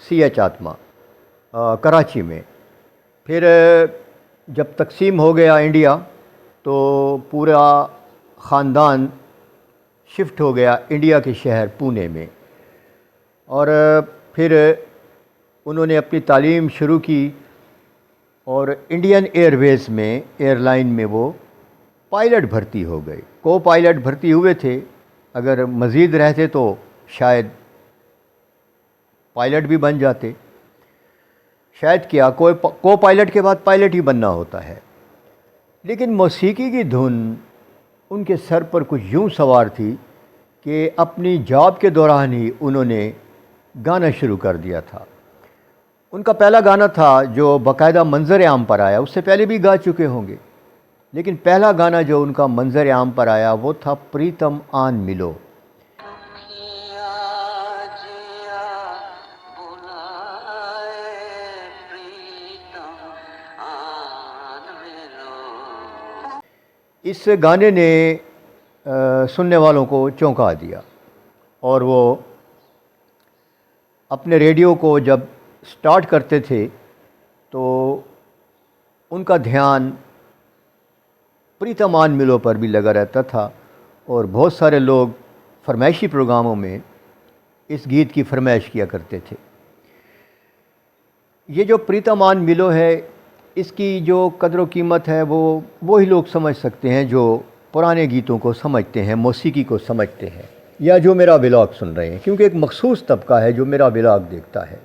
C H آتما کراچی میں۔ پھر جب تقسیم ہو گیا انڈیا تو پورا خاندان شفٹ ہو گیا انڈیا کے شہر پونے میں، اور پھر انہوں نے اپنی تعلیم شروع کی اور انڈین ایئر ویز میں ایئر لائن میں وہ پائلٹ بھرتی ہو گئے۔ کو پائلٹ بھرتی ہوئے تھے، اگر مزید رہتے تو شاید پائلٹ بھی بن جاتے، شاید کیا کو پائلٹ کے بعد پائلٹ ہی بننا ہوتا ہے۔ لیکن موسیقی کی دھن ان کے سر پر کچھ یوں سوار تھی کہ اپنی جاب کے دوران ہی انہوں نے گانا شروع کر دیا تھا۔ ان کا پہلا گانا تھا جو باقاعدہ منظر عام پر آیا، اس سے پہلے بھی گا چکے ہوں گے، لیکن پہلا گانا جو ان کا منظر عام پر آیا وہ تھا پریتم آن ملو۔ کیا جیا بلائے پریتم آن ملو۔ اس گانے نے سننے والوں کو چونکا دیا، اور وہ اپنے ریڈیو کو جب سٹارٹ کرتے تھے تو ان کا دھیان پریتم آن ملو پر بھی لگا رہتا تھا، اور بہت سارے لوگ فرمائشی پروگراموں میں اس گیت کی فرمائش کیا کرتے تھے۔ یہ جو پریتم آن ملو ہے، اس کی جو قدر و قیمت ہے وہ وہی لوگ سمجھ سکتے ہیں جو پرانے گیتوں کو سمجھتے ہیں، موسیقی کو سمجھتے ہیں، یا جو میرا ولاگ سن رہے ہیں، کیونکہ ایک مخصوص طبقہ ہے جو میرا ولاگ دیکھتا ہے،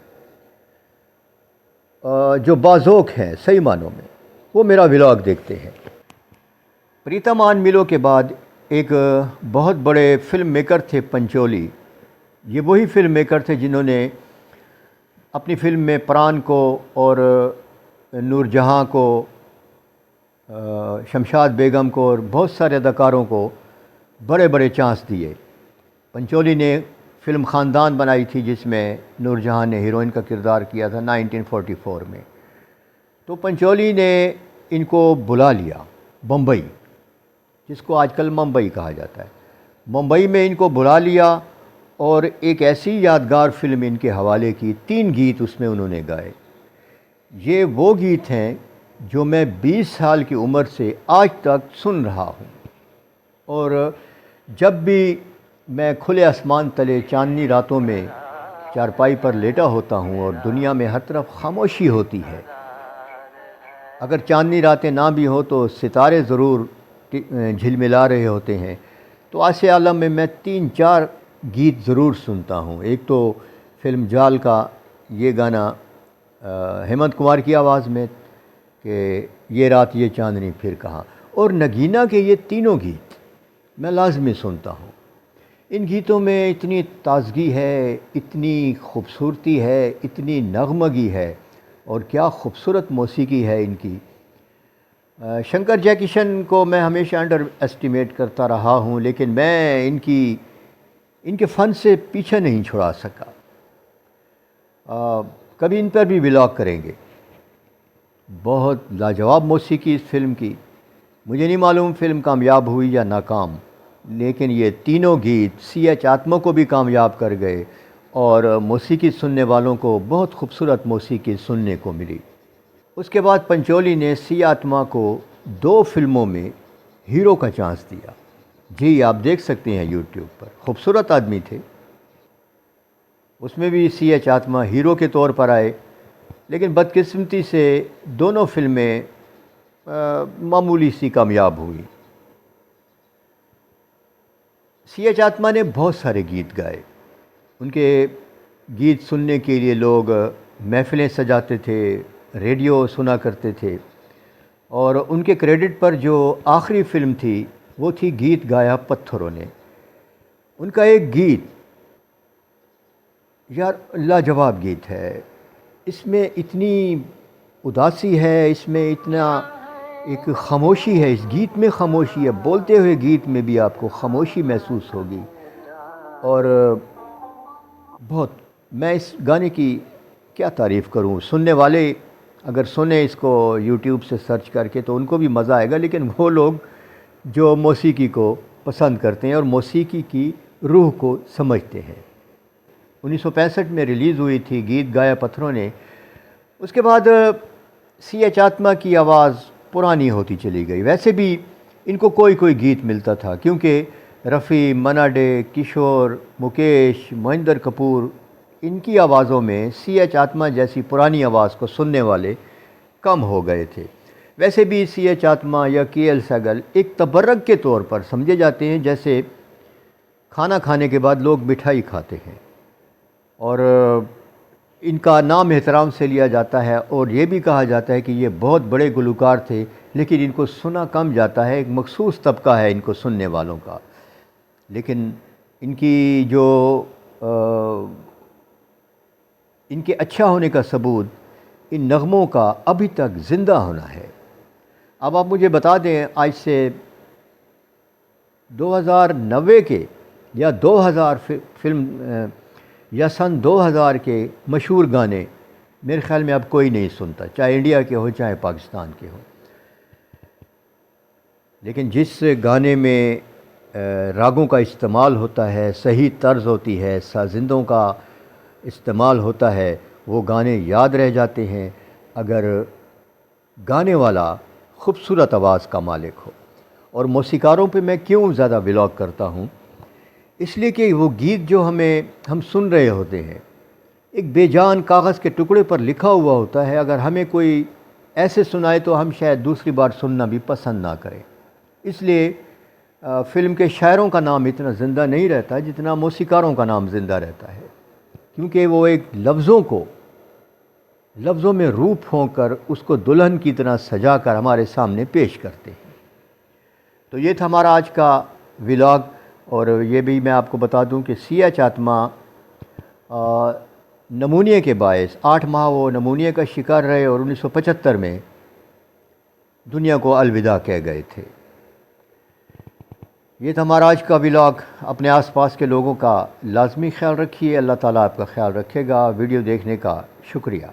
جو باذوق ہیں صحیح معنوں میں، وہ میرا ولاگ دیکھتے ہیں۔ پریتم آن ملو کے بعد ایک بہت بڑے فلم میکر تھے پنچولی۔ یہ وہی فلم میکر تھے جنہوں نے اپنی فلم میں پران کو اور نور جہاں کو، شمشاد بیگم کو اور بہت سارے اداکاروں کو بڑے بڑے چانس دیے۔ پنچولی نے فلم خاندان بنائی تھی جس میں نور جہاں نے ہیروئن کا کردار کیا تھا 1944 میں۔ تو پنچولی نے ان کو بلا لیا بمبئی، جس کو آج کل ممبئی کہا جاتا ہے۔ ممبئی میں ان کو بلا لیا اور ایک ایسی یادگار فلم ان کے حوالے کی، 3 گیت اس میں انہوں نے گائے۔ یہ وہ گیت ہیں جو میں 20 سال کی عمر سے آج تک سن رہا ہوں، اور جب بھی میں کھلے آسمان تلے چاندنی راتوں میں چارپائی پر لیٹا ہوتا ہوں اور دنیا میں ہر طرف خاموشی ہوتی ہے، اگر چاندنی راتیں نہ بھی ہوں تو ستارے ضرور جھلملا رہے ہوتے ہیں، تو ایسے عالم میں میں 3-4 گیت ضرور سنتا ہوں۔ ایک تو فلم جال کا یہ گانا ہیمنت کمار کی آواز میں کہ یہ رات یہ چاندنی پھر کہاں، اور نگینہ کے یہ تینوں گیت میں لازمی سنتا ہوں۔ ان گیتوں میں اتنی تازگی ہے، اتنی خوبصورتی ہے، اتنی نغمگی ہے، اور کیا خوبصورت موسیقی ہے ان کی۔ شنکر جے کشن کو میں ہمیشہ انڈر ایسٹیمیٹ کرتا رہا ہوں، لیکن میں ان کے فن سے پیچھے نہیں چھڑا سکا۔ کبھی ان پر بھی ولاگ کریں گے۔ بہت لاجواب موسیقی اس فلم کی، مجھے نہیں معلوم فلم کامیاب ہوئی یا ناکام، لیکن یہ تینوں گیت سی ایچ آتما کو بھی کامیاب کر گئے، اور موسیقی سننے والوں کو بہت خوبصورت موسیقی سننے کو ملی۔ اس کے بعد پنچولی نے سی آتما کو 2 فلموں میں ہیرو کا چانس دیا۔ جی آپ دیکھ سکتے ہیں یوٹیوب پر، خوبصورت آدمی تھے۔ اس میں بھی سی ایچ آتما ہیرو کے طور پر آئے، لیکن بدقسمتی سے دونوں فلمیں معمولی سی کامیاب ہوئی۔ سی ایچ آتما نے بہت سارے گیت گائے، ان کے گیت سننے کے لیے لوگ محفلیں سجاتے تھے، ریڈیو سنا کرتے تھے، اور ان کے کریڈٹ پر جو آخری فلم تھی وہ تھی گیت گایا پتھروں نے۔ ان کا ایک گیت یار لاجواب گیت ہے، اس میں اتنی اداسی ہے، اس میں اتنا ایک خاموشی ہے، اس گیت میں خاموشی ہے، بولتے ہوئے گیت میں بھی آپ کو خاموشی محسوس ہوگی، اور بہت، میں اس گانے کی کیا تعریف کروں۔ سننے والے اگر سنیں اس کو یوٹیوب سے سرچ کر کے تو ان کو بھی مزہ آئے گا، لیکن وہ لوگ جو موسیقی کو پسند کرتے ہیں اور موسیقی کی روح کو سمجھتے ہیں۔ 1965 میں ریلیز ہوئی تھی، گیت گایا پتھروں نے۔ اس کے بعد سی ایچ آتما کی آواز پرانی ہوتی چلی گئی۔ ویسے بھی ان کو کوئی کوئی گیت ملتا تھا، کیونکہ رفیع، منا ڈے، کشور، مکیش، مہندر کپور، ان کی آوازوں میں سی ایچ آتما جیسی پرانی آواز کو سننے والے کم ہو گئے تھے۔ ویسے بھی سی ایچ آتما یا کے ایل سہگل ایک تبرک کے طور پر سمجھے جاتے ہیں، جیسے کھانا کھانے کے بعد لوگ مٹھائی کھاتے ہیں، اور ان کا نام احترام سے لیا جاتا ہے، اور یہ بھی کہا جاتا ہے کہ یہ بہت بڑے گلوکار تھے، لیکن ان کو سنا کم جاتا ہے، ایک مخصوص طبقہ ہے ان کو سننے والوں کا۔ لیکن ان کی جو ان کے اچھا ہونے کا ثبوت ان نغموں کا ابھی تک زندہ ہونا ہے۔ اب آپ مجھے بتا دیں، آج سے 2090 کے یا 2000 فلم یا سن 2000 کے مشہور گانے میرے خیال میں اب کوئی نہیں سنتا، چاہے انڈیا کے ہو چاہے پاکستان کے ہو۔ لیکن جس گانے میں راگوں کا استعمال ہوتا ہے، صحیح طرز ہوتی ہے، سازندوں کا استعمال ہوتا ہے، وہ گانے یاد رہ جاتے ہیں اگر گانے والا خوبصورت آواز کا مالک ہو۔ اور موسیقاروں پہ میں کیوں زیادہ ولاگ کرتا ہوں؟ اس لیے کہ وہ گیت جو ہم سن رہے ہوتے ہیں، ایک بے جان کاغذ کے ٹکڑے پر لکھا ہوا ہوتا ہے، اگر ہمیں کوئی ایسے سنائے تو ہم شاید دوسری بار سننا بھی پسند نہ کریں۔ اس لیے فلم کے شاعروں کا نام اتنا زندہ نہیں رہتا جتنا موسیقاروں کا نام زندہ رہتا ہے، کیونکہ وہ ایک لفظوں میں روح پھونک کر اس کو دلہن کی طرح سجا کر ہمارے سامنے پیش کرتے ہیں۔ تو یہ تھا ہمارا آج کا ولاگ، اور یہ بھی میں آپ کو بتا دوں کہ سی ایچ آتما نمونیا کے باعث 8 ماہ وہ نمونیا کا شکار رہے، اور 1975 میں دنیا کو الوداع کہہ گئے تھے۔ یہ تھا ہمارا آج کا ولاگ۔ اپنے آس پاس کے لوگوں کا لازمی خیال رکھیے، اللہ تعالیٰ آپ کا خیال رکھے گا۔ ویڈیو دیکھنے کا شکریہ۔